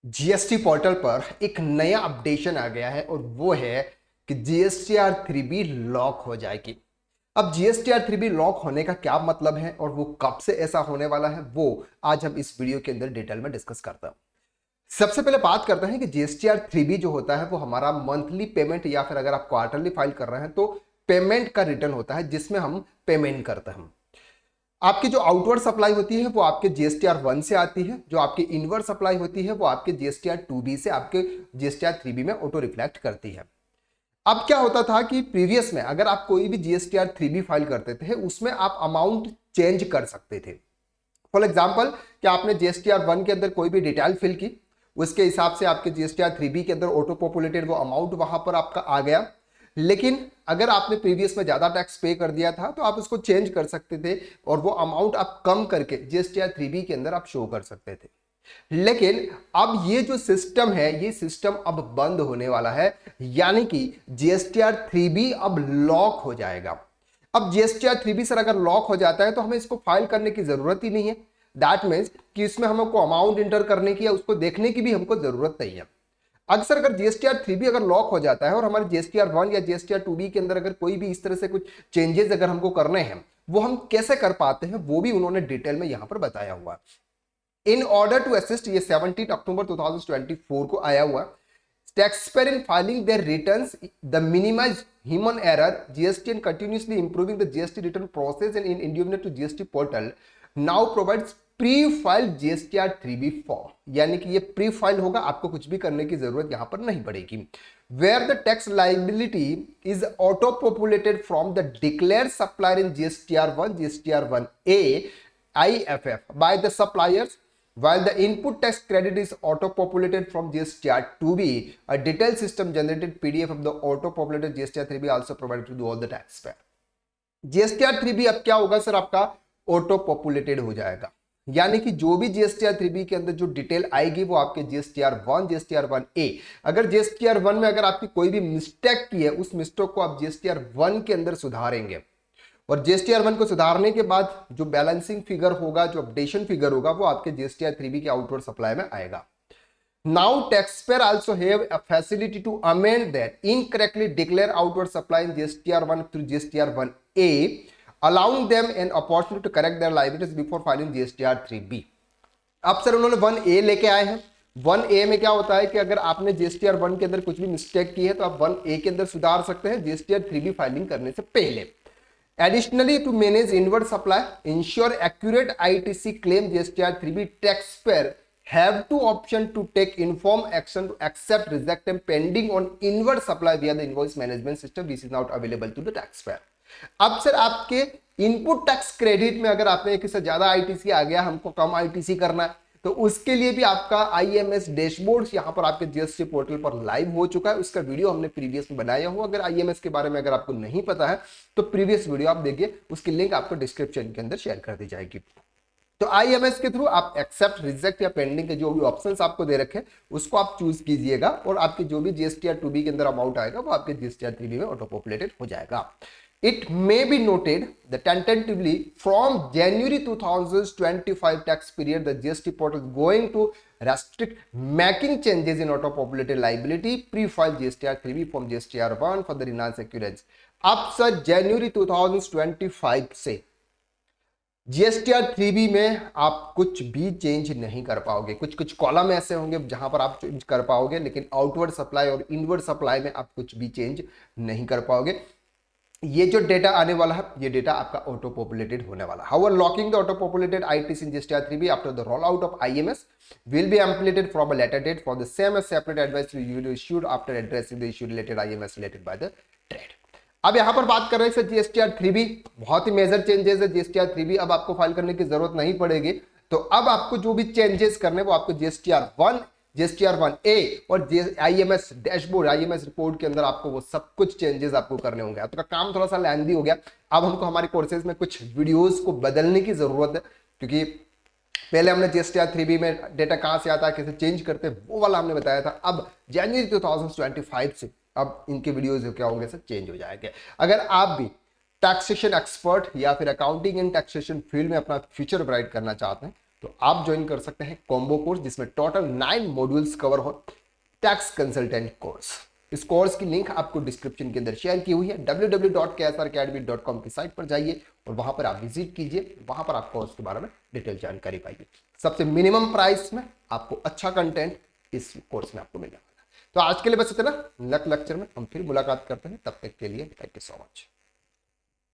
GST portal पर एक नया अपडेशन आ गया है और वो है कि जीएसटीआर 3B लॉक हो जाएगी। अब जीएसटीआर 3B लॉक होने का क्या मतलब है और वो कब से ऐसा होने वाला है वो आज हम इस वीडियो के अंदर डिटेल में डिस्कस करते हैं। सबसे पहले बात करते हैं कि जीएसटीआर 3B जो होता है वो हमारा मंथली पेमेंट या फिर अगर आप क्वार्टरली फाइल कर रहे हैं तो पेमेंट का रिटर्न होता है जिसमें हम पेमेंट करते हैं। आपकी जो आउटवर्ड सप्लाई होती है वो आपके जीएसटीआर 1 से आती है, जो आपकी इनवर्ड सप्लाई होती है वो आपके जीएसटीआर 2B से आपके जीएसटीआर 3B में ऑटो रिफ्लेक्ट करती है। अब क्या होता था कि प्रीवियस में अगर आप कोई भी जीएसटीआर 3B फाइल करते थे उसमें आप अमाउंट चेंज कर सकते थे। फॉर एग्जाम्पल कि आपने जीएसटीआर 1 के अंदर कोई भी डिटेल फिल की, उसके हिसाब से आपके जीएसटीआर 3B के अंदर ऑटो पॉपुलेटेड वो अमाउंट वहां पर आपका आ गया। लेकिन अगर आपने प्रीवियस में ज्यादा टैक्स पे कर दिया था तो आप उसको चेंज कर सकते थे और वो अमाउंट आप कम करके जीएसटीआर 3B के अंदर आप शो कर सकते थे। लेकिन अब ये जो सिस्टम है ये सिस्टम अब बंद होने वाला है, यानी कि जीएसटीआर 3B अब लॉक हो जाएगा। अब जीएसटीआर 3B सर अगर लॉक हो जाता है तो हमें इसको फाइल करने की जरूरत ही नहीं है। दैट मीन्स कि इसमें हमको अमाउंट इंटर करने की या उसको देखने की भी हमको जरूरत नहीं है। अगर जीएसटीआर 3B अगर लॉक हो जाता है और हमारे जीएसटीआर 1 या जीएसटीआर 2B के अंदर अगर कोई भी इस तरह से कुछ चेंजेस अगर हमको करने हैं वो हम कैसे कर पाते हैं वो भी उन्होंने डिटेल में यहां पर बताया हुआ है। इन ऑर्डर टू असिस्ट, ये 17 अक्टूबर 2024 को आया हुआ, taxpayer in filing their returns, the minimize human error, GST and continuously improving the GST return process and in individual to GST portal now provides pre-file GSTR 3B form, यानी कि ये pre file होगा, आपको कुछ भी करने की जरूरत यहां पर नहीं पड़ेगी। Where the tax liability is auto populated from the declare supplier in GSTR 1, GSTR 1A, IFF by the suppliers. While the input tax credit is auto-populated from GSTR 2B, a detailed system generated PDF of the auto-populated GSTR 3B also provided to all the taxpayer. GSTR 3B अब क्या होगा sir, आपका auto-populated हो जाएगा, यानी कि जो भी जीएसटीआर 3B के अंदर जो डिटेल आएगी वो आपके जीएसटीआर 1, जीएसटीआर 1A, अगर जीएसटीआर 1 में अगर आपकी कोई भी मिस्टेक की है उस मिस्टेक को आप जीएसटीआर 1 के अंदर सुधारेंगे और जीएसटीआर 1 को सुधारने के बाद जो बैलेंसिंग फिगर होगा, जो अपडेशन फिगर होगा वो आपके जीएसटीआर 3B के आउटवर्ड सप्लाई में आएगा। Now taxpayer also have a facility to amend that incorrectly declare outward supply in GSTR 1 through GSTR 1A, allowing them an opportunity to correct their liabilities before filing GSTR 3B. अब sir उन्होंने 1A लेके आए हैं। 1A में क्या होता है कि अगर आपने जीएसटीआर 1 के अंदर कुछ भी मिस्टेक की है तो आप 1A के अंदर सुधार सकते हैं जीएसटीआर 3B फाइलिंग करने से पहले। Additionally, to manage inward supply, ensure accurate ITC claim, GSTR 3B taxpayer have two option to take informed action to accept, reject and pending on inward supply via the invoice management system, which is not available to the taxpayer. अब sir आपके input tax credit में अगर आपने एक से ज्यादा ITC आ गया, हमको कम आईटीसी करना है, तो उसके लिए भी आपका आईएमएस डैशबोर्ड यहां पर आपके जीएसटी पोर्टल पर लाइव हो चुका है। उसका वीडियो हमने प्रीवियस में बनाया हुआ, अगर आईएमएस के बारे में अगर आपको नहीं पता है तो प्रीवियस वीडियो आप देखिए, उसकी लिंक आपको डिस्क्रिप्शन के अंदर शेयर कर दी जाएगी। तो आईएमएस के थ्रू आप एक्सेप्ट, रिजेक्ट या पेंडिंग के जो भी ऑप्शंस आपको दे रखे उसको आप चूज कीजिएगा और आपके जो भी जीएसटीआर 2B के अंदर अमाउंट आएगा वो आपके जीएसटीआर 3B में ऑटो पॉपुलेटेड हो जाएगा। It may be noted that tentatively from January 2025 tax period, the GST portal is going to restrict making changes in auto-populated liability pre-file GSTR 3B from GSTR 1 for the enhanced accuracy. अब sir जनवरी 2025 से GSTR 3B में आप कुछ भी change नहीं कर पाओगे। कुछ कुछ कॉलम ऐसे होंगे जहां पर आप चेंज कर पाओगे, लेकिन आउटवर्ड सप्लाई और इनवर्ड सप्लाई में आप कुछ भी चेंज नहीं कर पाओगे। ये जो डेटा आने वाला है ये डेटा आपका ऑटो पॉपुलेटेड होने वाला है। However, locking the auto populated ITC in GSTR 3B after the rollout of IMS will be implemented from a later date for the same as separate advisory will be issued after addressing the issue related IMS related by the trade. अब यहां पर बात कर रहे हैं sir GSTR 3B, बहुत ही major changes है। GSTR 3B अब आपको फाइल करने की जरूरत नहीं पड़ेगी, तो अब आपको जो भी चेंजेस करने वो आपको जीएसटीआर 1, जीएसटीआर 1A और आईएमएस डैशबोर्ड, आईएमएस रिपोर्ट के अंदर आपको वो सब कुछ चेंजेस आपको करने होंगे। आपका काम थोड़ा सा लेंथी हो गया, अब हमको हमारे कोर्सेज में कुछ वीडियोस को बदलने की जरूरत है, क्योंकि पहले हमने जीएसटीआर 3B में डेटा कहां से आता है, कैसे चेंज करते हैं, वो वाला हमने बताया था। अब जनवरी 2025 से अब इनके वीडियोस क्या होंगे सर, चेंज हो जाएंगे। अगर आप भी टैक्सेशन एक्सपर्ट या फिर अकाउंटिंग एंड टैक्सेशन फील्ड में अपना फ्यूचर ब्राइट करना चाहते हैं तो आप ज्वाइन कर सकते हैं कॉम्बो कोर्स जिसमें टोटल 9 मॉड्यूल्स कवर हो, टैक्स कंसल्टेंट कोर्स। इस कोर्स की लिंक आपको डिस्क्रिप्शन के अंदर शेयर की हुई है। www.ksracademy.com की साइट पर जाइए और वहां पर आप विजिट कीजिए, वहां पर आप कोर्स के बारे में डिटेल जानकारी पाइए। सबसे मिनिमम प्राइस में आपको अच्छा कंटेंट इस कोर्स में आपको मिलेगा। तो आज के लिए बस इतना, नेक्स्ट लेक्चर में हम फिर मुलाकात करते हैं, तब तक के लिए थैंक यू सो मच।